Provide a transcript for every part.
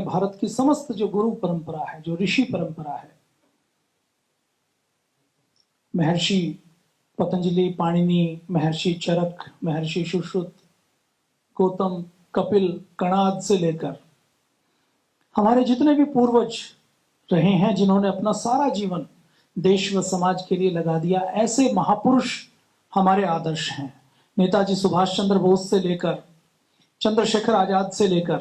भारत की समस्त जो गुरु परंपरा है, जो ऋषि परंपरा है, महर्षि पतंजलि, पाणिनि, महर्षि चरक, महर्षि सुश्रुत, गौतम, कपिल, कणाद से लेकर हमारे जितने भी पूर्वज रहे हैं, जिन्होंने अपना सारा जीवन देश व समाज के लिए लगा दिया, ऐसे महापुरुष हमारे आदर्श हैं। नेताजी सुभाष चंद्र बोस से लेकर, चंद्रशेखर आजाद से लेकर,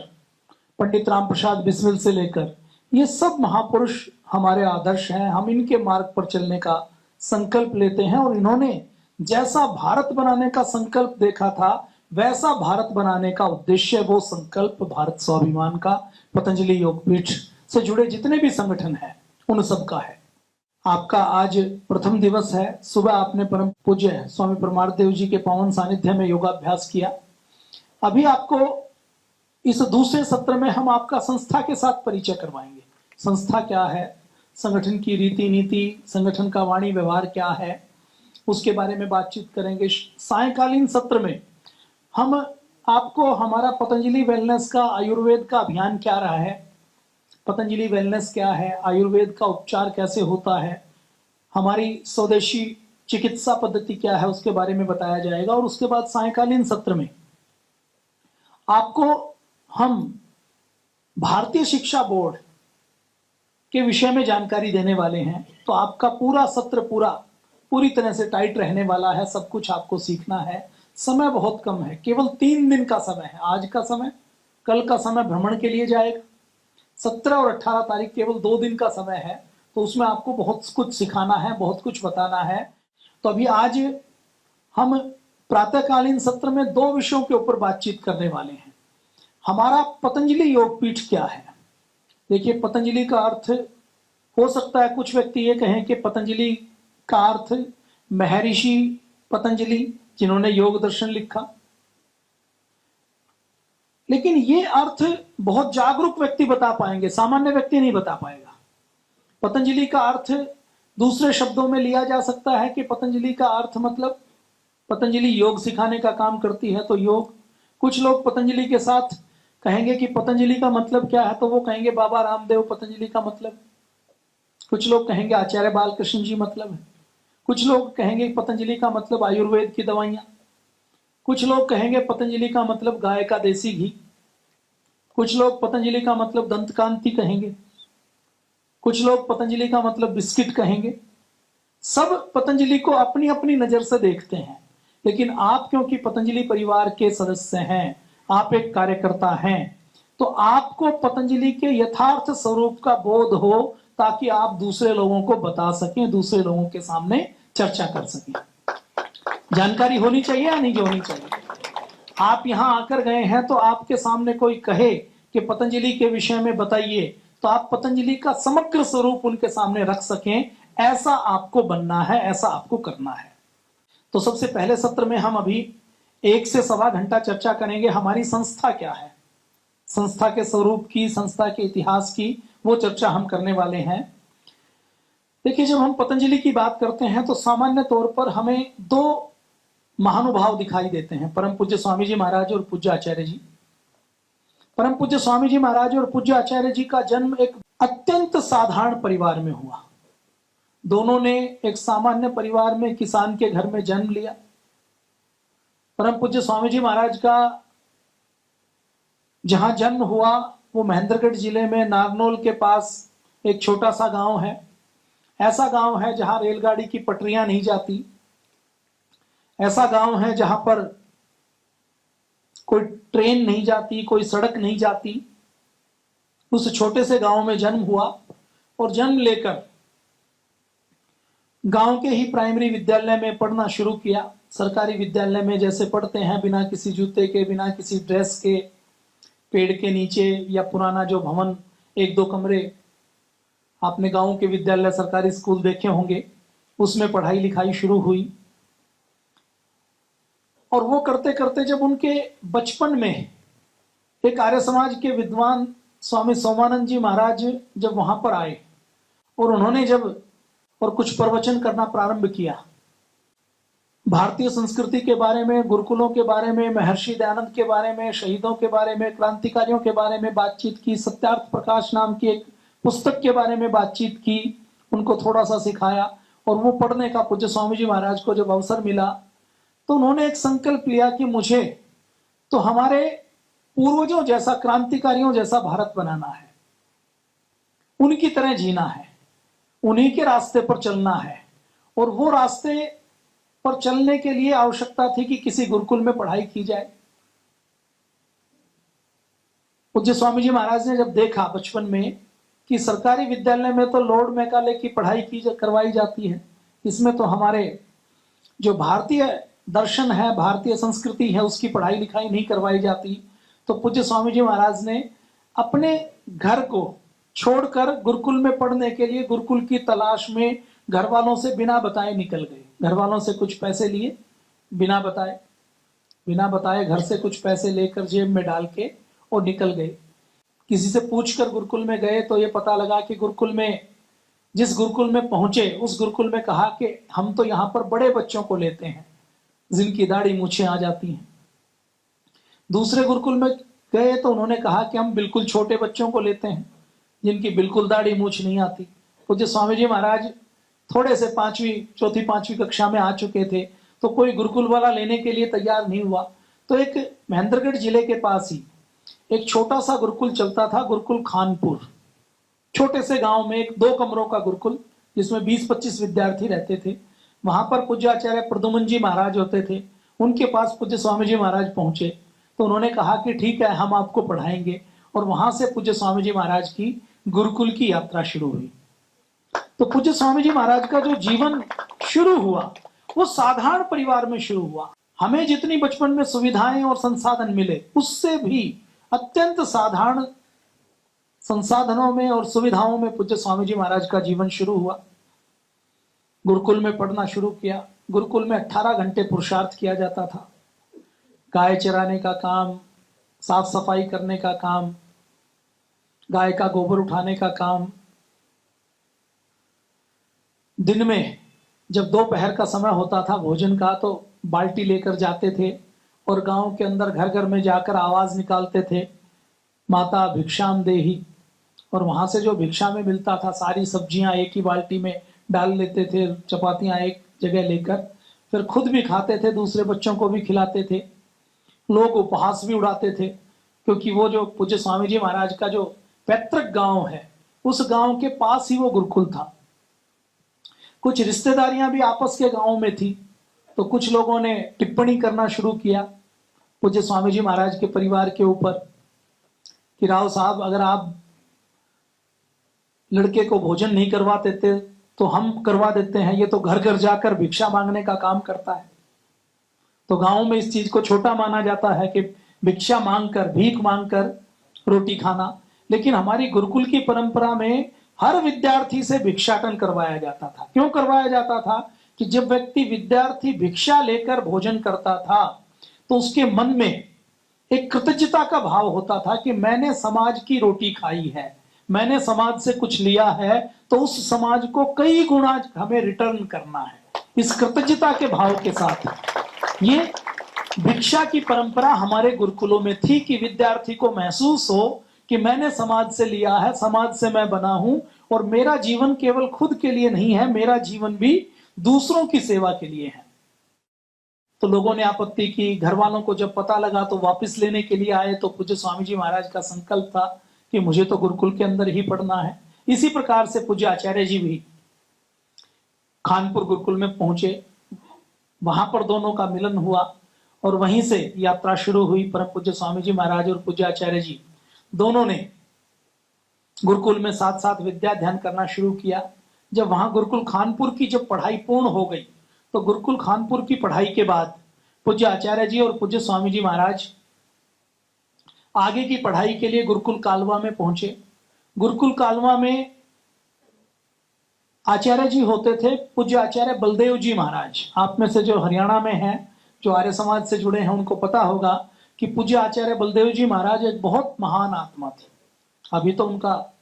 पंडित राम प्रसाद बिस्मिल से लेकर, ये सब महापुरुष हमारे आदर्श हैं। हम इनके मार्ग पर चलने का संकल्प लेते हैं और इन्होंने जैसा भारत बनाने का संकल्प देखा था, वैसा भारत बनाने का उद्देश्य, वो संकल्प भारत स्वाभिमान का, पतंजलि योगपीठ से जुड़े जितने भी संगठन हैं उन सब का है। आपका आज प्रथम दिवस है। सुबह आपने परम पूज्य स्वामी परमार्थ देव जी के पावन सानिध्य में योगाभ्यास किया। अभी आपको इस दूसरे सत्र में हम आपका संस्था के साथ परिचय करवाएंगे। संस्था क्या है, संगठन की रीति नीति, संगठन का वाणी व्यवहार क्या है, उसके बारे में बातचीत करेंगे। सायंकालीन सत्र में हम आपको हमारा पतंजलि वेलनेस का, आयुर्वेद का अभियान क्या रहा है, पतंजलि वेलनेस क्या है, आयुर्वेद का उपचार कैसे होता है, हमारी स्वदेशी चिकित्सा पद्धति क्या है, उसके बारे में बताया जाएगा। और उसके बाद सायंकालीन सत्र में आपको हम भारतीय शिक्षा बोर्ड के विषय में जानकारी देने वाले हैं। तो आपका पूरा सत्र पूरी तरह से टाइट रहने वाला है। सब कुछ आपको सीखना है। समय बहुत कम है, केवल 3 दिन का समय है। आज का समय, कल का समय भ्रमण के लिए जाएगा। 17 और 18 तारीख केवल 2 दिन का समय है, तो उसमें आपको बहुत कुछ सिखाना है, बहुत कुछ बताना है। तो अभी आज हम प्रातःकालीन सत्र में 2 विषयों के ऊपर बातचीत करने वाले हैं। हमारा पतंजलि योगपीठ क्या है। देखिए, पतंजलि का अर्थ हो सकता है, कुछ व्यक्ति ये कहें कि पतंजलि का अर्थ महर्षि पतंजलि, जिन्होंने योग दर्शन लिखा, लेकिन ये अर्थ बहुत जागरूक व्यक्ति बता पाएंगे, सामान्य व्यक्ति नहीं बता पाएगा। पतंजलि का अर्थ दूसरे शब्दों में लिया जा सकता है कि पतंजलि का अर्थ मतलब पतंजलि योग सिखाने का काम करती है, तो योग। कुछ लोग पतंजलि के साथ कहेंगे कि पतंजलि का मतलब क्या है, तो वो कहेंगे बाबा रामदेव पतंजलि का मतलब। कुछ लोग कहेंगे आचार्य बालकृष्ण जी मतलब है। कुछ लोग कहेंगे पतंजलि का मतलब आयुर्वेद की दवाइयां। कुछ लोग कहेंगे पतंजलि का मतलब गाय का देसी घी। कुछ लोग पतंजलि का मतलब दंतकांति कहेंगे। कुछ लोग पतंजलि का मतलब बिस्किट कहेंगे। सब पतंजलि को अपनी अपनी नजर से देखते हैं, लेकिन आप क्योंकि पतंजलि परिवार के सदस्य हैं, आप एक कार्यकर्ता हैं, तो आपको पतंजलि के यथार्थ स्वरूप का बोध हो, ताकि आप दूसरे लोगों को बता सकें, दूसरे लोगों के सामने चर्चा कर सकें। जानकारी होनी चाहिए या नहीं होनी चाहिए। आप यहां आकर गए हैं तो आपके सामने कोई कहे कि पतंजलि के विषय में बताइए, तो आप पतंजलि का समग्र स्वरूप उनके सामने रख सकें। ऐसा आपको बनना है, ऐसा आपको करना है। तो सबसे पहले सत्र में हम अभी 1 से सवा घंटा चर्चा करेंगे हमारी संस्था क्या है, संस्था के स्वरूप की, संस्था के इतिहास की, वो चर्चा हम करने वाले हैं। देखिए, जब हम पतंजलि की बात करते हैं तो सामान्य तौर पर हमें 2 महानुभाव दिखाई देते हैं, परम पूज्य स्वामी जी महाराज और पूज्य आचार्य जी। परम पूज्य स्वामी जी महाराज और पूज्य आचार्य जी का जन्म एक अत्यंत साधारण परिवार में हुआ। दोनों ने एक सामान्य परिवार में, किसान के घर में जन्म लिया। परम पूज्य स्वामी जी महाराज का जहां जन्म हुआ वो महेंद्रगढ़ जिले में नारनौल के पास एक छोटा सा गांव है। ऐसा गांव है जहां रेलगाड़ी की पटरियां नहीं जाती। ऐसा गांव है जहां पर कोई ट्रेन नहीं जाती, कोई सड़क नहीं जाती। उस छोटे से गांव में जन्म हुआ और जन्म लेकर गांव के ही प्राइमरी विद्यालय में पढ़ना शुरू किया। सरकारी विद्यालय में जैसे पढ़ते हैं, बिना किसी जूते के, बिना किसी ड्रेस के, पेड़ के नीचे, या पुराना जो भवन 1-2 कमरे आपने गांव के विद्यालय, सरकारी स्कूल देखे होंगे, उसमें पढ़ाई लिखाई शुरू हुई। और वो करते करते जब उनके बचपन में एक आर्य समाज के विद्वान स्वामी सोमानंद जी महाराज जब वहां पर आए और उन्होंने जब और कुछ प्रवचन करना प्रारंभ किया, भारतीय संस्कृति के बारे में, गुरुकुलों के बारे में, महर्षि दयानंद के बारे में, शहीदों के बारे में, क्रांतिकारियों के बारे में बातचीत की, सत्यार्थ प्रकाश नाम की एक पुस्तक के बारे में बातचीत की, उनको थोड़ा सा सिखाया। और वो पढ़ने का पूज्य स्वामी जी महाराज को जब अवसर मिला तो उन्होंने एक संकल्प लिया कि मुझे तो हमारे पूर्वजों जैसा, क्रांतिकारियों जैसा भारत बनाना है, उनकी तरह जीना है, उन्हीं के रास्ते पर चलना है। और वो रास्ते पर चलने के लिए आवश्यकता थी कि किसी गुरुकुल में पढ़ाई की जाए। पूज्य स्वामी जी महाराज ने जब देखा बचपन में कि सरकारी विद्यालय में तो लॉर्ड मैकाले की पढ़ाई करवाई जाती है, इसमें तो हमारे जो भारतीय दर्शन है, भारतीय संस्कृति है, उसकी पढ़ाई लिखाई नहीं करवाई जाती। तो पूज्य स्वामी जी महाराज ने अपने घर को छोड़कर गुरुकुल में पढ़ने के लिए गुरुकुल की तलाश में घर वालों से बिना बताए निकल गए। घर वालों से कुछ पैसे लिए, बिना बताए घर से कुछ पैसे लेकर जेब में डाल के और निकल गए। किसी से पूछकर गुरुकुल में गए तो ये पता लगा कि जिस गुरुकुल में पहुंचे उस गुरुकुल में कहा कि हम तो यहाँ पर बड़े बच्चों को लेते हैं जिनकी दाढ़ी मूछें आ जाती हैं। दूसरे गुरुकुल में गए तो उन्होंने कहा कि हम बिल्कुल छोटे बच्चों को लेते हैं जिनकी बिल्कुल दाढ़ी मूछ नहीं आती। पूज्य स्वामी जी महाराज थोड़े से चौथी पांचवी कक्षा में आ चुके थे, तो कोई गुरुकुल वाला लेने के लिए तैयार नहीं हुआ। तो एक महेंद्रगढ़ जिले के पास ही एक छोटा सा गुरुकुल चलता था, गुरुकुल खानपुर। छोटे से गांव में एक 2 कमरों का गुरुकुल जिसमें 20-25 विद्यार्थी रहते थे। वहां पर पूज्य आचार्य प्रद्युमन जी महाराज होते थे। उनके पास पूज्य स्वामी जी महाराज पहुंचे तो उन्होंने कहा कि ठीक है, हम आपको पढ़ाएंगे। और वहां से पूज्य स्वामी जी महाराज की गुरुकुल की यात्रा शुरू हुई। तो पूज्य स्वामी जी महाराज का जो जीवन शुरू हुआ वो साधारण परिवार में शुरू हुआ। हमें जितनी बचपन में सुविधाएं और संसाधन मिले उससे भी अत्यंत साधारण संसाधनों में और सुविधाओं में पूज्य स्वामी जी महाराज का जीवन शुरू हुआ। गुरुकुल में पढ़ना शुरू किया। गुरुकुल में 18 घंटे पुरुषार्थ किया जाता था। गाय चराने का काम, साफ सफाई करने का काम, गाय का गोबर उठाने का काम। दिन में जब दोपहर का समय होता था भोजन का तो बाल्टी लेकर जाते थे और गांव के अंदर घर घर में जाकर आवाज निकालते थे, माता भिक्षाम देही। और वहां से जो भिक्षा में मिलता था सारी सब्जियां एक ही बाल्टी में डाल लेते थे, चपातियां एक जगह लेकर, फिर खुद भी खाते थे, दूसरे बच्चों को भी खिलाते थे। लोग उपहास भी उड़ाते थे क्योंकि वो जो पूज्य स्वामी जी महाराज का जो पैतृक गांव है उस गांव के पास ही वो गुरुकुल था। कुछ रिश्तेदारियां भी आपस के गांव में थी, तो कुछ लोगों ने टिप्पणी करना शुरू किया पूज्य स्वामी जी महाराज के परिवार के ऊपर कि राव साहब, अगर आप लड़के को भोजन नहीं करवा देते तो हम करवा देते हैं, ये तो घर घर जाकर भिक्षा मांगने का काम करता है। तो गांव में इस चीज को छोटा माना जाता है कि भिक्षा मांगकर, भीख मांगकर रोटी खाना। लेकिन हमारी गुरुकुल की परंपरा में हर विद्यार्थी से भिक्षाटन करवाया जाता था। क्यों करवाया जाता था कि जब विद्यार्थी भिक्षा लेकर भोजन करता था तो उसके मन में एक कृतज्ञता का भाव होता था कि मैंने समाज की रोटी खाई है, मैंने समाज से कुछ लिया है, तो उस समाज को कई गुना हमें रिटर्न करना है। इस कृतज्ञता के भाव के साथ ये भिक्षा की परंपरा हमारे गुरुकुलों में थी कि विद्यार्थी को महसूस हो कि मैंने समाज से लिया है, समाज से मैं बना हूं और मेरा जीवन केवल खुद के लिए नहीं है, मेरा जीवन भी दूसरों की सेवा के लिए है। तो लोगों ने आपत्ति की। घर वालों को जब पता लगा तो वापस लेने के लिए आए। तो पूज्य स्वामी जी महाराज का संकल्प था कि मुझे तो गुरुकुल के अंदर ही पढ़ना है। इसी प्रकार से पूज्य आचार्य जी भी खानपुर गुरुकुल में पहुंचे। वहां पर दोनों का मिलन हुआ और वहीं से यात्रा शुरू हुई। परम पूज्य स्वामी जी महाराज और पूज्य आचार्य जी दोनों ने गुरुकुल में साथ साथ विद्या ध्यान करना शुरू किया। जब वहां गुरुकुल खानपुर की जब पढ़ाई पूर्ण हो गई तो गुरुकुल खानपुर की पढ़ाई के बाद पूज्य आचार्य जी और पूज्य स्वामी जी महाराज आगे की पढ़ाई के लिए गुरुकुल कालवा में पहुंचे। गुरुकुल कालवा में आचार्य जी होते थे पूज्य आचार्य बलदेव जी महाराज। आप में से जो हरियाणा में हैं, जो आर्य समाज से जुड़े हैं, उनको पता होगा कि पूज्य आचार्य बलदेव जी महाराज एक बहुत महान आत्मा थे। अभी तो उनका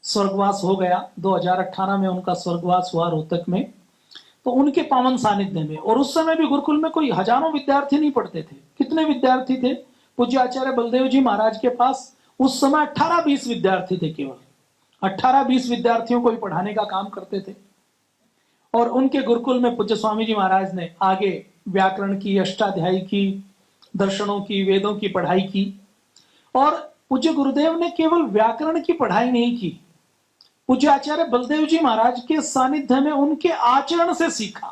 स्वर्गवास हो गया, 2018 में उनका स्वर्गवास हुआ रोहतक में। तो उनके पावन सानिध्य में, और उस समय भी गुरुकुल में कोई हजारों विद्यार्थी नहीं पढ़ते थे। कितने विद्यार्थी थे पूज्य आचार्य बलदेव जी महाराज के पास? उस समय 18-20 विद्यार्थी थे, केवल 18-20 विद्यार्थियों को ही पढ़ाने का काम करते थे। और उनके गुरुकुल में पूज्य स्वामी जी महाराज ने आगे व्याकरण की, अष्टाध्यायी की, दर्शनों की, वेदों की पढ़ाई की। और पूज्य गुरुदेव ने केवल व्याकरण की पढ़ाई नहीं की, पूज्य आचार्य बलदेव जी महाराज के सानिध्य में उनके आचरण से सीखा।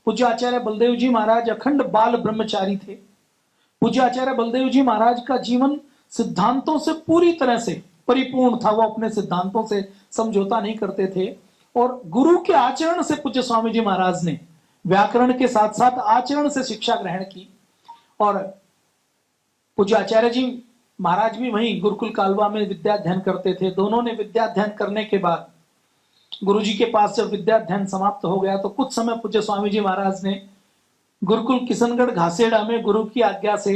पूज्य आचार्य बलदेव जी महाराज अखंड बाल ब्रह्मचारी थे। पूज्य आचार्य बलदेव जी महाराज का जीवन सिद्धांतों से पूरी तरह से परिपूर्ण था। वो अपने सिद्धांतों से समझौता नहीं करते थे। और गुरु के आचरण से पूज्य स्वामी जी महाराज ने व्याकरण के साथ साथ आचरण से शिक्षा ग्रहण की। और पूज्य आचार्य जी महाराज भी वहीं गुरुकुल कालवा में विद्याध्ययन करते थे। दोनों ने विद्याध्ययन करने के बाद गुरुजी के पास जब विद्याध्ययन समाप्त हो गया तो कुछ समय पूज्य स्वामी जी महाराज ने गुरुकुल किशनगढ़ घासेड़ा में गुरु की आज्ञा से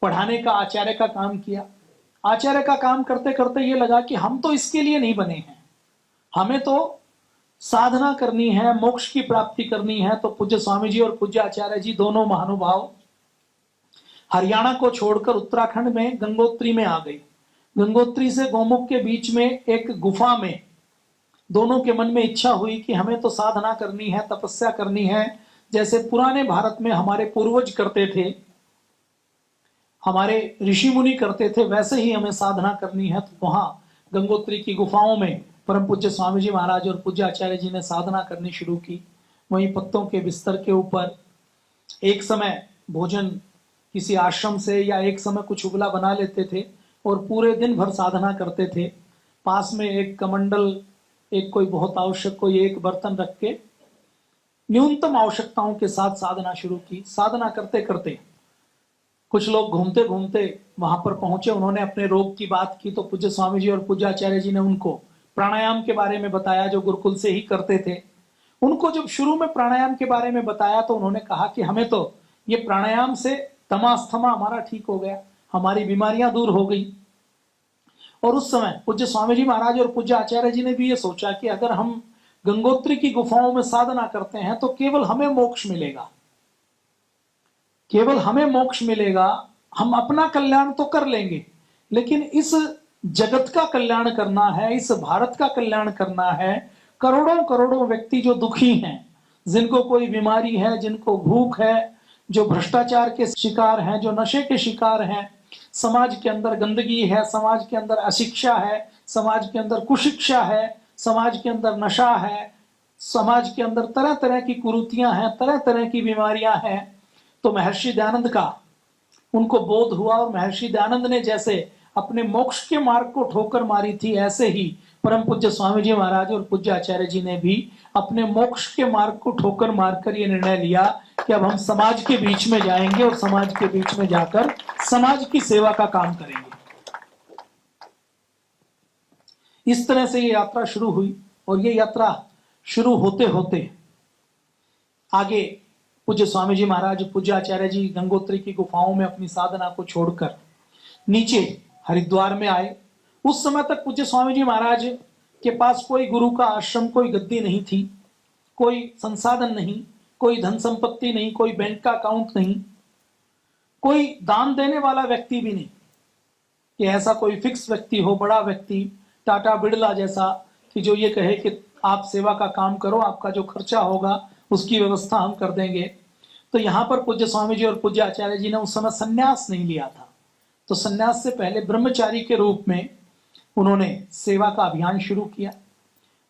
पढ़ाने का, आचार्य का काम किया। आचार्य का काम करते करते ये लगा कि हम तो इसके लिए नहीं बने हैं, हमें तो साधना करनी है, मोक्ष की प्राप्ति करनी है। तो पूज्य स्वामी जी और पूज्य आचार्य जी दोनों महानुभाव हरियाणा को छोड़कर उत्तराखंड में गंगोत्री में आ गए। गंगोत्री से गोमुख के बीच में एक गुफा में दोनों के मन में इच्छा हुई कि हमें तो साधना करनी है, तपस्या करनी है, जैसे पुराने भारत में हमारे पूर्वज करते थे, हमारे ऋषि मुनि करते थे, वैसे ही हमें साधना करनी है। तो वहां गंगोत्री की गुफाओं में परम पूज्य स्वामी जी महाराज और पूज्य आचार्य जी ने साधना करनी शुरू की। वहीं पत्तों के बिस्तर के ऊपर एक समय भोजन किसी आश्रम से या एक समय कुछ उबला बना लेते थे और पूरे दिन भर साधना करते थे। पास में एक कमंडल, एक कोई बहुत आवश्यक कोई एक बर्तन रख के न्यूनतम आवश्यकताओं के साथ साधना शुरू की। साधना करते करते कुछ लोग घूमते घूमते वहां पर पहुंचे, उन्होंने अपने रोग की बात की। तो पूज्य स्वामी जी और पूज्य आचार्य जी ने उनको प्राणायाम के बारे में बताया, जो गुरुकुल से ही करते थे। उनको जब शुरू में प्राणायाम के बारे में बताया तो उन्होंने कहा कि हमें तो ये प्राणायाम से तमास्थमा हमारा ठीक हो गया, हमारी बीमारियां दूर हो गई। और उस समय पूज्य स्वामी जी महाराज और पूज्य आचार्य जी ने भी ये सोचा कि अगर हम गंगोत्री की गुफाओं में साधना करते हैं तो केवल हमें मोक्ष मिलेगा, केवल हमें मोक्ष मिलेगा। हम अपना कल्याण तो कर लेंगे, लेकिन इस जगत का कल्याण करना है, इस भारत का कल्याण करना है। करोड़ों करोड़ों व्यक्ति जो दुखी हैं, जिनको कोई बीमारी है, जिनको भूख है, जो भ्रष्टाचार के शिकार हैं, जो नशे के शिकार हैं, समाज के अंदर गंदगी है, समाज के अंदर अशिक्षा है, समाज के अंदर कुशिक्षा है, समाज के अंदर नशा है, समाज के अंदर तरह तरह की कुरीतियां हैं, तरह तरह की बीमारियां हैं। तो महर्षि दयानंद का उनको बोध हुआ और महर्षि दयानंद ने जैसे अपने मोक्ष के मार्ग को ठोकर मारी थी, ऐसे ही परम पूज्य स्वामी जी महाराज और पूज्य आचार्य जी ने भी अपने मोक्ष के मार्ग को ठोकर मारकर ये निर्णय लिया कि अब हम समाज के बीच में जाएंगे और समाज के बीच में जाकर समाज की सेवा का काम करेंगे। इस तरह से ये यात्रा शुरू हुई। और ये यात्रा शुरू होते होते आगे पूज्य स्वामी जी महाराज, पूज्य आचार्य जी गंगोत्री की गुफाओं में अपनी साधना को छोड़कर नीचे हरिद्वार में आए। उस समय तक पूज्य स्वामी जी महाराज के पास कोई गुरु का आश्रम, कोई गद्दी नहीं थी, कोई संसाधन नहीं, कोई धन संपत्ति नहीं, कोई बैंक का अकाउंट नहीं, कोई दान देने वाला व्यक्ति भी नहीं कि ऐसा कोई फिक्स व्यक्ति हो, बड़ा व्यक्ति, टाटा बिड़ला जैसा, कि जो ये कहे कि आप सेवा का काम करो, आपका जो खर्चा होगा उसकी व्यवस्था हम कर देंगे। तो यहाँ पर पूज्य स्वामी जी और पूज्य आचार्य जी ने उस समय संन्यास नहीं लिया था। तो संन्यास से पहले ब्रह्मचारी के रूप में उन्होंने सेवा का अभियान शुरू किया।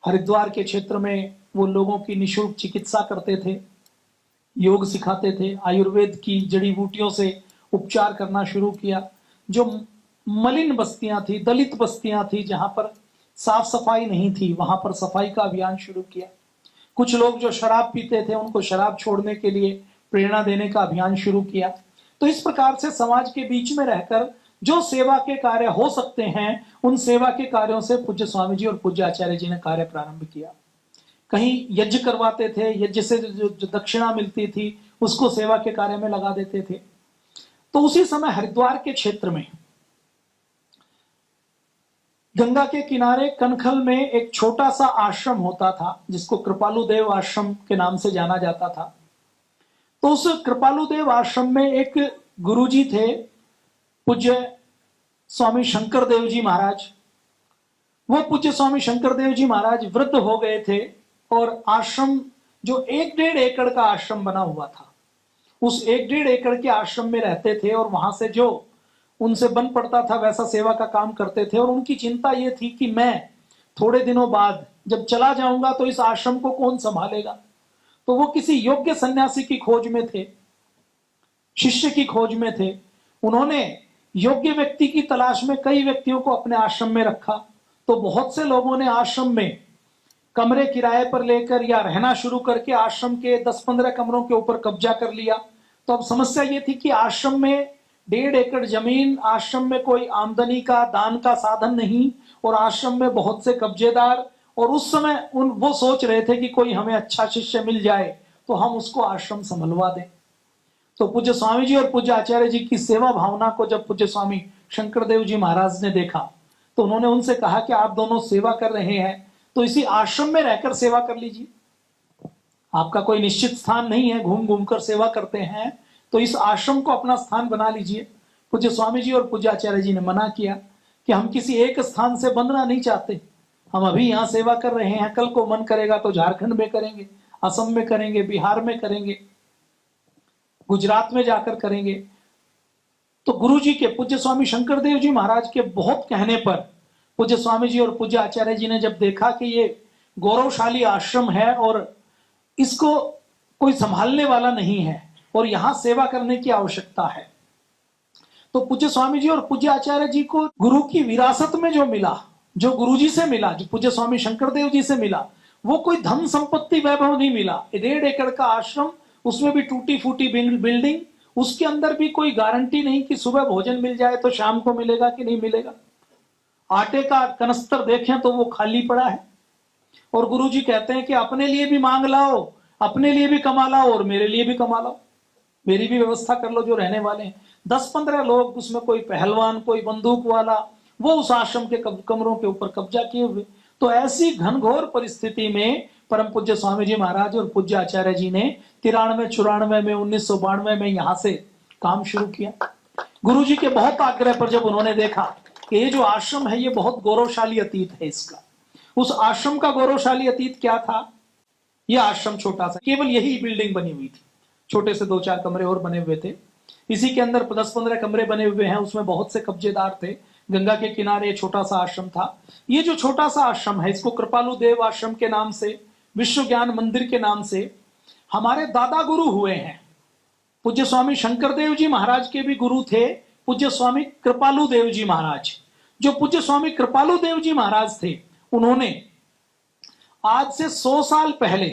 हरिद्वार के क्षेत्र में वो लोगों की निःशुल्क चिकित्सा करते थे, योग सिखाते थे, आयुर्वेद की जड़ी बूटियों से उपचार करना शुरू किया। जो मलिन बस्तियां थी, दलित बस्तियां थी, जहां पर साफ सफाई नहीं थी, वहां पर सफाई का अभियान शुरू किया। कुछ लोग जो शराब पीते थे उनको शराब छोड़ने के लिए प्रेरणा देने का अभियान शुरू किया। तो इस प्रकार से समाज के बीच में रहकर जो सेवा के कार्य हो सकते हैं, उन सेवा के कार्यों से पूज्य स्वामी जी और पूज्य आचार्य जी ने कार्य प्रारंभ किया। कहीं यज्ञ करवाते थे, यज्ञ से जो दक्षिणा मिलती थी उसको सेवा के कार्य में लगा देते थे। तो उसी समय हरिद्वार के क्षेत्र में गंगा के किनारे कनखल में एक छोटा सा आश्रम होता था जिसको कृपालु देव आश्रम के नाम से जाना जाता था। तो उस कृपालु देव आश्रम में एक गुरुजी थे, पूज्य स्वामी शंकर देव जी महाराज। वो पूज्य स्वामी शंकर देव जी महाराज वृद्ध हो गए थे और आश्रम जो 1-1.5 एकड़ का आश्रम बना हुआ था, उस 1-1.5 एकड़ के आश्रम में रहते थे और वहां से जो उनसे बन पड़ता था वैसा सेवा का काम करते थे। और उनकी चिंता यह थी कि मैं थोड़े दिनों बाद जब चला जाऊंगा तो इस आश्रम को कौन संभालेगा। तो वो किसी योग्य सन्यासी की खोज में थे, शिष्य की खोज में थे। उन्होंने योग्य व्यक्ति की तलाश में कई व्यक्तियों को अपने आश्रम में रखा। तो बहुत से लोगों ने आश्रम में कमरे किराए पर लेकर या रहना शुरू करके आश्रम के 10-15 कमरों के ऊपर कब्जा कर लिया। तो अब समस्या ये थी कि आश्रम में 1.5 एकड़ जमीन, आश्रम में कोई आमदनी का दान का साधन नहीं और आश्रम में बहुत से कब्जेदार। और उस समय वो सोच रहे थे कि कोई हमें अच्छा शिष्य मिल जाए तो हम उसको आश्रम संभलवा दें। तो पूज्य स्वामी जी और पूज्य आचार्य जी की सेवा भावना को जब पूज्य स्वामी शंकर देव जी महाराज ने देखा तो उन्होंने उनसे कहा कि आप दोनों सेवा कर रहे हैं तो इसी आश्रम में रहकर सेवा कर लीजिए। आपका कोई निश्चित स्थान नहीं है, घूम घूम कर सेवा करते हैं, तो इस आश्रम को अपना स्थान बना लीजिए। पूज्य स्वामी जी और पूज्य आचार्य जी ने मना किया कि हम किसी एक स्थान से बंधना नहीं चाहते। हम अभी यहाँ सेवा कर रहे हैं, कल को मन करेगा तो झारखंड में करेंगे, असम में करेंगे, बिहार में करेंगे, गुजरात में जाकर करेंगे। तो गुरु जी के, पूज्य स्वामी शंकर देव जी महाराज के बहुत कहने पर पूज्य स्वामी जी और पूज्य आचार्य जी ने जब देखा कि ये गौरवशाली आश्रम है और इसको कोई संभालने वाला नहीं है और यहां सेवा करने की आवश्यकता है, तो पूज्य स्वामी जी और पूज्य आचार्य जी को गुरु की विरासत में जो मिला, जो गुरु जी से मिला, जो पूज्य स्वामी शंकर देव जी से मिला, वो कोई धन संपत्ति वैभव नहीं मिला। 1.5 एकड़ का आश्रम, उसमें भी टूटी फूटी बिल्डिंग, उसके अंदर भी कोई गारंटी नहीं कि सुबह भोजन मिल जाए तो शाम को मिलेगा कि नहीं मिलेगा। आटे का कनस्तर देखें तो वो खाली पड़ा है। और गुरु जी कहते हैं कि अपने लिए भी मांग लाओ, अपने लिए भी कमा लाओ और मेरे लिए भी कमा लाओ, मेरी भी व्यवस्था कर लो जो रहने वाले हैं। 10-15 लोग, उसमें कोई पहलवान, कोई बंदूक वाला, वो उस आश्रम के कमरों के ऊपर कब्जा किए हुए। तो ऐसी घनघोर परिस्थिति में परम पूज्य स्वामी जी महाराज और पूज्य आचार्य जी ने 93-94 में, 1992 में यहां से काम शुरू किया। गुरु जी के बहुत आग्रह पर जब उन्होंने देखा कि ये जो आश्रम है ये बहुत गौरवशाली अतीत है इसका, उस आश्रम का गौरवशाली अतीत क्या था। यह आश्रम छोटा सा, केवल यही बिल्डिंग बनी हुई थी, छोटे से 2-4 कमरे और बने हुए थे, इसी के अंदर 10-15 कमरे बने हुए हैं, उसमें बहुत से कब्जेदार थे। गंगा के किनारे छोटा सा आश्रम था। ये जो छोटा सा आश्रम है इसको कृपालु देव आश्रम के नाम से, विश्व ज्ञान मंदिर के नाम से हमारे दादा गुरु हुए हैं। पूज्य स्वामी शंकर देव जी महाराज के भी गुरु थे पूज्य स्वामी कृपालु देव जी महाराज। जो पूज्य स्वामी कृपालु देव जी महाराज थे, उन्होंने आज से 100 साल पहले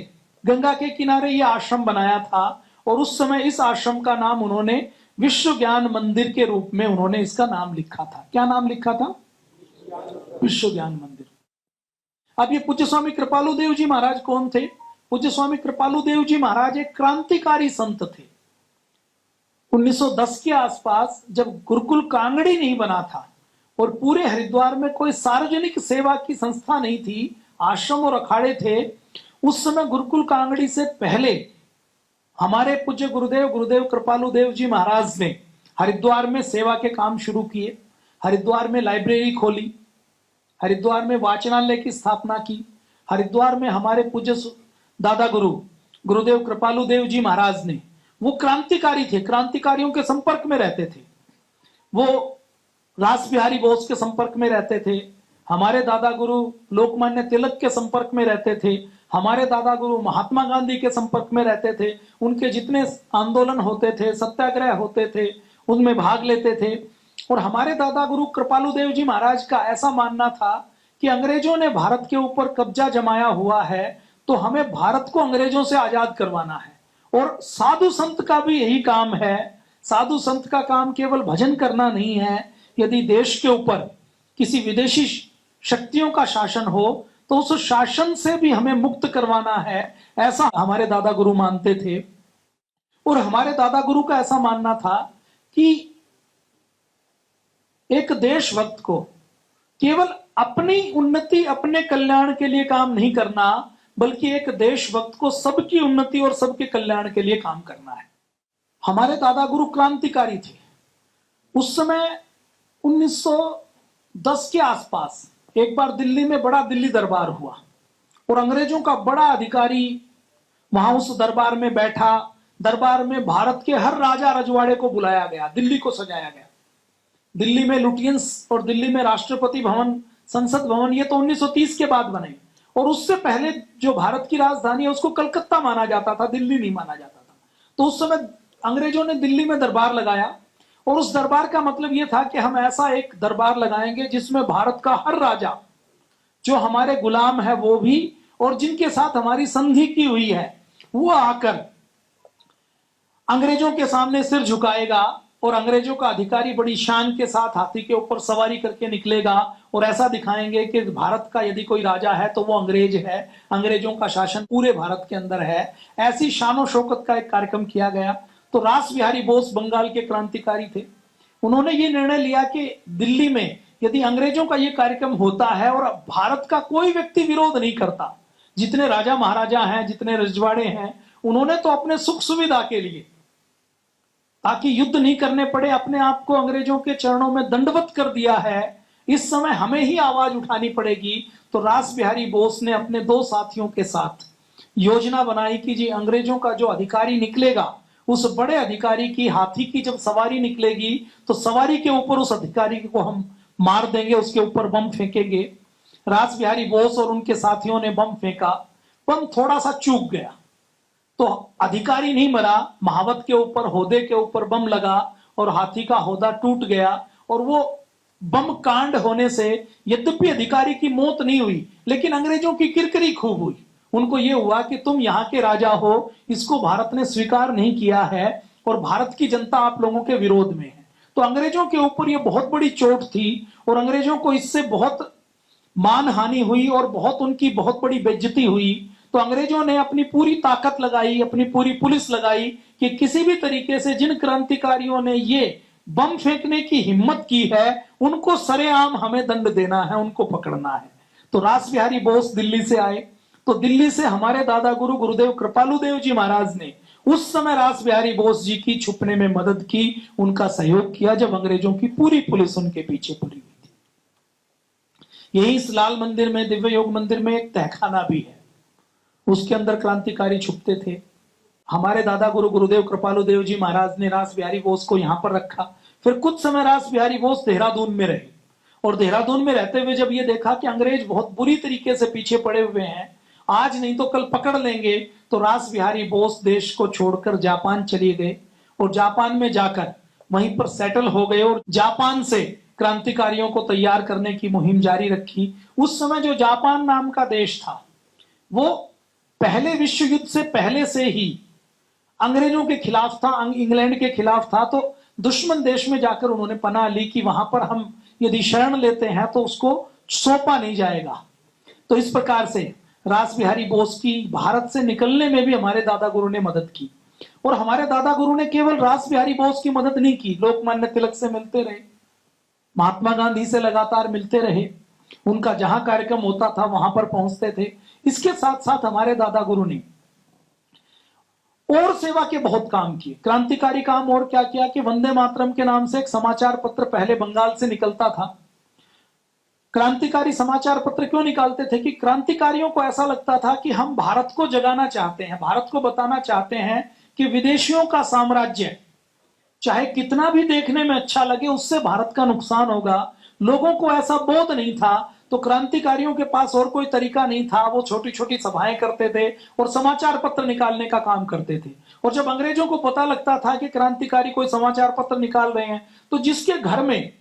गंगा के किनारे यह आश्रम बनाया था और उस समय इस आश्रम का नाम उन्होंने विश्व ज्ञान मंदिर के रूप में उन्होंने इसका नाम लिखा था। क्या नाम लिखा था? विश्व ज्ञान मंदिर। अब ये पूज्य स्वामी कृपालु देव जी महाराज कौन थे? पूज्य स्वामी कृपालु देव जी महाराज एक क्रांतिकारी संत थे। 1910 के आसपास जब गुरुकुल कांगड़ी नहीं बना था और पूरे हरिद्वार में कोई सार्वजनिक सेवा की संस्था नहीं थी, आश्रम और अखाड़े थे, उस समय गुरुकुल कांगड़ी से पहले हमारे पूज्य गुरुदेव कृपालु देव जी महाराज ने हरिद्वार में सेवा के काम शुरू किए। हरिद्वार में लाइब्रेरी खोली, हरिद्वार में वाचनालय की स्थापना की। हरिद्वार में हमारे पूज्य दादा गुरुदेव कृपालु देव जी महाराज ने, वो क्रांतिकारी थे, क्रांतिकारियों के संपर्क में रहते थे, वो रास बिहारी बोस के संपर्क में रहते थे, हमारे दादा गुरु लोकमान्य तिलक के संपर्क में रहते थे, हमारे दादा गुरु महात्मा गांधी के संपर्क में रहते थे। उनके जितने आंदोलन होते थे, सत्याग्रह होते थे, उनमें भाग लेते थे। और हमारे दादा गुरु कृपालु देव जी महाराज का ऐसा मानना था कि अंग्रेजों ने भारत के ऊपर कब्जा जमाया हुआ है तो हमें भारत को अंग्रेजों से आजाद करवाना है। और साधु संत का भी यही काम है। साधु संत का काम केवल भजन करना नहीं है। यदि देश के ऊपर किसी विदेशी शक्तियों का शासन हो तो उस शासन से भी हमें मुक्त करवाना है, ऐसा हमारे दादा गुरु मानते थे। और हमारे दादा गुरु का ऐसा मानना था कि एक देशभक्त को केवल अपनी उन्नति, अपने कल्याण के लिए काम नहीं करना, बल्कि एक देशभक्त को सबकी उन्नति और सबके कल्याण के लिए काम करना है। हमारे दादा गुरु क्रांतिकारी थे। उस समय 1910 के आसपास एक बार दिल्ली में बड़ा दिल्ली दरबार हुआ और अंग्रेजों का बड़ा अधिकारी वहां उस दरबार में बैठा। दरबार में भारत के हर राजा रजवाड़े को बुलाया गया, दिल्ली को सजाया गया। दिल्ली में लुटियंस और दिल्ली में राष्ट्रपति भवन, संसद भवन, ये तो 1930 के बाद बने। और उससे पहले जो भारत की राजधानी है उसको कलकत्ता माना जाता था, दिल्ली नहीं माना जाता था। तो उस समय अंग्रेजों ने दिल्ली में दरबार लगाया और उस दरबार का मतलब यह था कि हम ऐसा एक दरबार लगाएंगे जिसमें भारत का हर राजा, जो हमारे गुलाम है वो भी, और जिनके साथ हमारी संधि की हुई है, वो आकर अंग्रेजों के सामने सिर झुकाएगा और अंग्रेजों का अधिकारी बड़ी शान के साथ हाथी के ऊपर सवारी करके निकलेगा और ऐसा दिखाएंगे कि भारत का यदि कोई राजा है तो वो अंग्रेज है, अंग्रेजों का शासन पूरे भारत के अंदर है। ऐसी शानो शौकत का एक कार्यक्रम किया गया। तो रास बिहारी बोस बंगाल के क्रांतिकारी थे। उन्होंने ये निर्णय लिया कि दिल्ली में यदि अंग्रेजों का ये कार्यक्रम होता है और भारत का कोई व्यक्ति विरोध नहीं करता, जितने राजा महाराजा हैं, जितने रजवाड़े हैं, उन्होंने तो अपने सुख सुविधा के लिए, ताकि युद्ध नहीं करने पड़े, अपने आप को अंग्रेजों के चरणों में दंडवत कर दिया है। इस समय हमें ही आवाज उठानी पड़ेगी। तो रास बिहारी बोस ने अपने दो साथियों के साथ योजना बनाई कि जी अंग्रेजों का जो अधिकारी निकलेगा, उस बड़े अधिकारी की हाथी की जब सवारी निकलेगी तो सवारी के ऊपर उस अधिकारी को हम मार देंगे, उसके ऊपर बम फेंकेंगे। रास बिहारी बोस और उनके साथियों ने बम फेंका। बम थोड़ा सा चूक गया तो अधिकारी नहीं मरा, महावत के ऊपर, होदे के ऊपर बम लगा और हाथी का होदा टूट गया। और वो बम कांड होने से यद्यपि अधिकारी की मौत नहीं हुई, लेकिन अंग्रेजों की किरकिरी खूब हुई। उनको ये हुआ कि तुम यहाँ के राजा हो, इसको भारत ने स्वीकार नहीं किया है और भारत की जनता आप लोगों के विरोध में है। तो अंग्रेजों के ऊपर ये बहुत बड़ी चोट थी और अंग्रेजों को इससे बहुत मान हानि हुई और बहुत उनकी बहुत बड़ी बेइज्जती हुई। तो अंग्रेजों ने अपनी पूरी ताकत लगाई, अपनी पूरी पुलिस लगाई कि किसी भी तरीके से जिन क्रांतिकारियों ने ये बम फेंकने की हिम्मत की है उनको सरेआम हमें दंड देना है, उनको पकड़ना है। तो रास बिहारी बोस दिल्ली से आए। तो दिल्ली से हमारे दादा गुरु गुरुदेव कृपालु देव जी महाराज ने उस समय रास बिहारी बोस जी की छुपने में मदद की, उनका सहयोग किया जब अंग्रेजों की पूरी पुलिस उनके पीछे पड़ी हुई थी। यही इस लाल मंदिर में, दिव्य योग मंदिर में एक तहखाना भी है, उसके अंदर क्रांतिकारी छुपते थे। हमारे दादा गुरु गुरुदेव कृपालु देव जी महाराज ने रास बिहारी बोस को यहां पर रखा। फिर कुछ समय रास बिहारी बोस देहरादून में रहे और देहरादून में रहते हुए जब ये देखा कि अंग्रेज बहुत बुरी तरीके से पीछे पड़े हुए हैं, आज नहीं तो कल पकड़ लेंगे, तो रास बिहारी बोस देश को छोड़कर जापान चले गए और जापान में जाकर वहीं पर सेटल हो गए और जापान से क्रांतिकारियों को तैयार करने की मुहिम जारी रखी। उस समय जो जापान नाम का देश था वो पहले विश्व युद्ध से पहले से ही अंग्रेजों के खिलाफ था, इंग्लैंड के खिलाफ था। तो दुश्मन देश में जाकर उन्होंने पनाह ली कि वहां पर हम यदि शरण लेते हैं तो उसको सौंपा नहीं जाएगा। तो इस प्रकार से रास बिहारी बोस की भारत से निकलने में भी हमारे दादा गुरु ने मदद की। और हमारे दादा गुरु ने केवल रास बिहारी बोस की मदद नहीं की, लोकमान्य तिलक से मिलते रहे, महात्मा गांधी से लगातार मिलते रहे, उनका जहां कार्यक्रम होता था वहां पर पहुंचते थे। इसके साथ साथ हमारे दादा गुरु ने और सेवा के बहुत काम किए, क्रांतिकारी काम। और क्या किया कि वंदे मातरम के नाम से एक समाचार पत्र पहले बंगाल से निकलता था। क्रांतिकारी समाचार पत्र क्यों निकालते थे कि क्रांतिकारियों को ऐसा लगता था कि हम भारत को जगाना चाहते हैं, भारत को बताना चाहते हैं कि विदेशियों का साम्राज्य चाहे कितना भी देखने में अच्छा लगे उससे भारत का नुकसान होगा। लोगों को ऐसा बोध नहीं था, तो क्रांतिकारियों के पास और कोई तरीका नहीं था। वो छोटी छोटी सभाएं करते थे और समाचार पत्र निकालने का काम करते थे। और जब अंग्रेजों को पता लगता था कि क्रांतिकारी कोई समाचार पत्र निकाल रहे हैं, तो जिसके घर में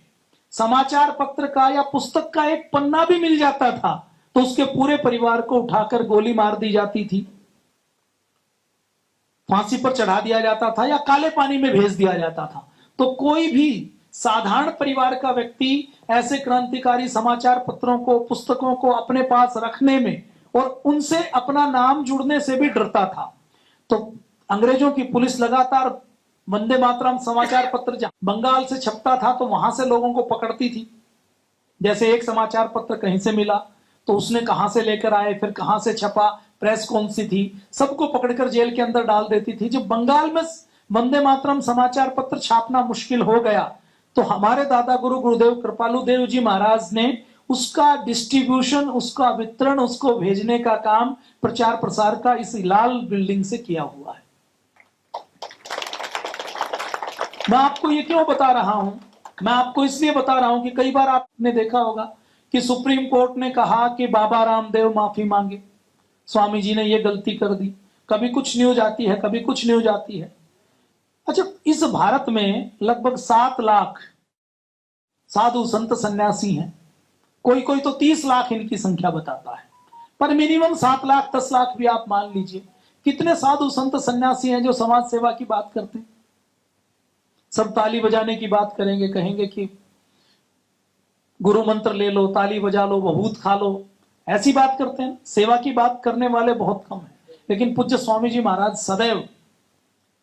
समाचार पत्र का या पुस्तक का एक पन्ना भी मिल जाता था तो उसके पूरे परिवार को उठाकर गोली मार दी जाती थी, फांसी पर चढ़ा दिया जाता था या काले पानी में भेज दिया जाता था। तो कोई भी साधारण परिवार का व्यक्ति ऐसे क्रांतिकारी समाचार पत्रों को, पुस्तकों को अपने पास रखने में और उनसे अपना नाम जुड़ने से भी डरता था। तो अंग्रेजों की पुलिस लगातार वंदे मातरम समाचार पत्र बंगाल से छपता था तो वहां से लोगों को पकड़ती थी। जैसे एक समाचार पत्र कहीं से मिला तो उसने कहां से लेकर आए, फिर कहां से छपा, प्रेस कौन सी थी, सबको पकड़कर जेल के अंदर डाल देती थी। जब बंगाल में वंदे मातरम समाचार पत्र छापना मुश्किल हो गया तो हमारे दादा गुरु गुरुदेव कृपालु देव जी महाराज ने उसका डिस्ट्रीब्यूशन, उसका वितरण, उसको भेजने का काम प्रचार प्रसार का इस लाल बिल्डिंग से किया हुआ है। मैं आपको ये क्यों बता रहा हूं? मैं आपको इसलिए बता रहा हूं कि कई बार आपने देखा होगा कि सुप्रीम कोर्ट ने कहा कि बाबा रामदेव माफी मांगे, स्वामी जी ने ये गलती कर दी। कभी कुछ न्यूज आती है, कभी कुछ न्यूज आती है। अच्छा, इस भारत में लगभग 7 लाख साधु संत सन्यासी हैं। कोई कोई तो 30 लाख इनकी संख्या बताता है, पर मिनिमम 7 लाख 10 लाख भी आप मान लीजिए। कितने साधु संत सन्यासी हैं जो समाज सेवा की बात करते हैं? सब ताली बजाने की बात करेंगे, कहेंगे कि गुरु मंत्र ले लो, ताली बजा लो, बभूत खा लो, ऐसी बात करते हैं। सेवा की बात करने वाले बहुत कम हैं। लेकिन पूज्य स्वामी जी महाराज सदैव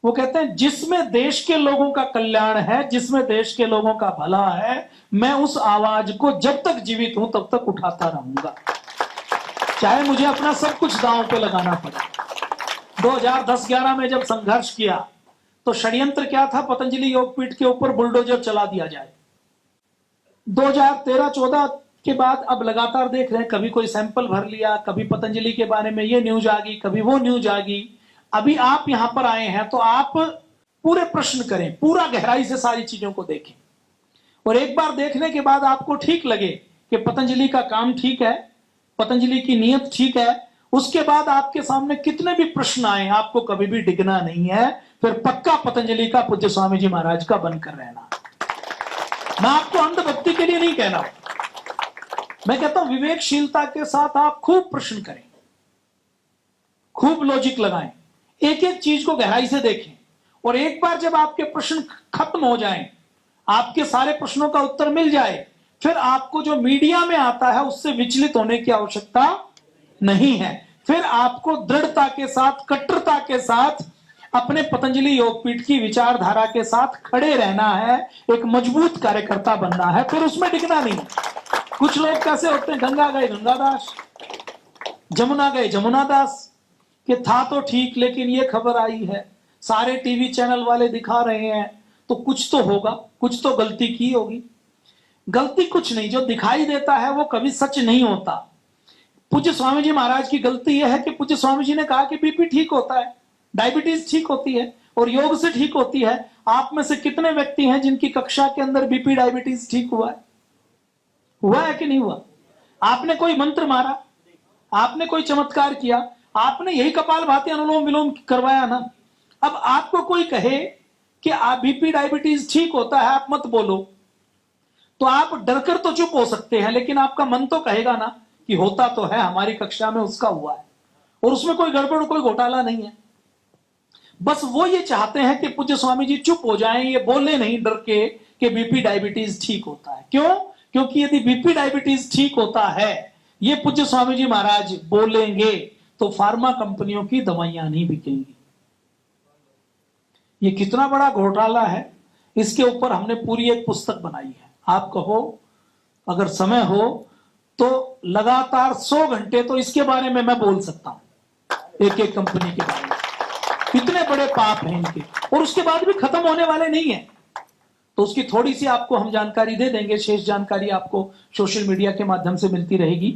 वो कहते हैं, जिसमें देश के लोगों का कल्याण है, जिसमें देश के लोगों का भला है, मैं उस आवाज को जब तक जीवित हूं तब तक उठाता रहूंगा, चाहे मुझे अपना सब कुछ दांव पे लगाना पड़े। 2010-11 में जब संघर्ष किया तो षड्यंत्र क्या था? पतंजलि योगपीठ के ऊपर बुलडोजर चला दिया जाए। 2013-14 के बाद अब लगातार देख रहे हैं, कभी कोई सैंपल भर लिया, कभी पतंजलि के बारे में ये न्यूज आ गई, कभी वो न्यूज आ गई। अभी आप यहां पर आए हैं तो आप पूरे प्रश्न करें, पूरा गहराई से सारी चीजों को देखें, और एक बार देखने के बाद आपको ठीक लगे कि पतंजलि का काम ठीक है, पतंजलि की नीयत ठीक है, उसके बाद आपके सामने कितने भी प्रश्न आए, आपको कभी भी डिगना नहीं है। फिर पक्का पतंजलि का, पूज्य स्वामी जी महाराज का बनकर रहना। मैं आपको अंधभक्ति के लिए नहीं कह रहा, मैं कहता हूं विवेकशीलता के साथ आप खूब प्रश्न करें, खूब लॉजिक लगाएं, एक एक चीज को गहराई से देखें, और एक बार जब आपके प्रश्न खत्म हो जाएं, आपके सारे प्रश्नों का उत्तर मिल जाए, फिर आपको जो मीडिया में आता है उससे विचलित होने की आवश्यकता नहीं है। फिर आपको दृढ़ता के साथ, कट्टरता के साथ अपने पतंजलि योगपीठ की विचारधारा के साथ खड़े रहना है, एक मजबूत कार्यकर्ता बनना है, फिर उसमें टिकना नहीं। कुछ लोग कैसे होते हैं, गंगा गए गंगादास, जमुना गए जमुनादास, कि था तो ठीक लेकिन ये खबर आई है, सारे टीवी चैनल वाले दिखा रहे हैं, तो कुछ तो होगा, कुछ तो गलती की होगी। गलती कुछ नहीं, जो दिखाई देता है वो कभी सच नहीं होता। पूज्य स्वामी जी महाराज की गलती यह है कि पूज्य स्वामी जी ने कहा कि बीपी ठीक होता है, डायबिटीज ठीक होती है और योग से ठीक होती है। आप में से कितने व्यक्ति हैं जिनकी कक्षा के अंदर बीपी डायबिटीज ठीक हुआ है? हुआ है कि नहीं हुआ? आपने कोई मंत्र मारा, आपने कोई चमत्कार किया, आपने यही कपालभाति अनुलोम विलोम करवाया ना। अब आपको कोई कहे कि आप बीपी डायबिटीज ठीक होता है, आप मत बोलो, तो आप डरकर तो चुप हो सकते हैं, लेकिन आपका मन तो कहेगा ना कि होता तो है, हमारी कक्षा में उसका हुआ है और उसमें कोई गड़बड़, कोई घोटाला नहीं है। बस वो ये चाहते हैं कि पूज्य स्वामी जी चुप हो जाएं, ये बोले नहीं डर के कि बीपी डायबिटीज ठीक होता है। क्यों? क्योंकि यदि बीपी डायबिटीज ठीक होता है, ये पूज्य स्वामी जी महाराज बोलेंगे, तो फार्मा कंपनियों की दवाइयां नहीं बिकेंगी। ये कितना बड़ा घोटाला है, इसके ऊपर हमने पूरी एक पुस्तक बनाई है। आप कहो अगर समय हो तो लगातार 100 घंटे तो इसके बारे में मैं बोल सकता हूं, एक एक कंपनी के बारे में, कितने बड़े पाप हैं इनके, और उसके बाद भी खत्म होने वाले नहीं है। तो उसकी थोड़ी सी आपको हम जानकारी दे देंगे, शेष जानकारी आपको सोशल मीडिया के माध्यम से मिलती रहेगी।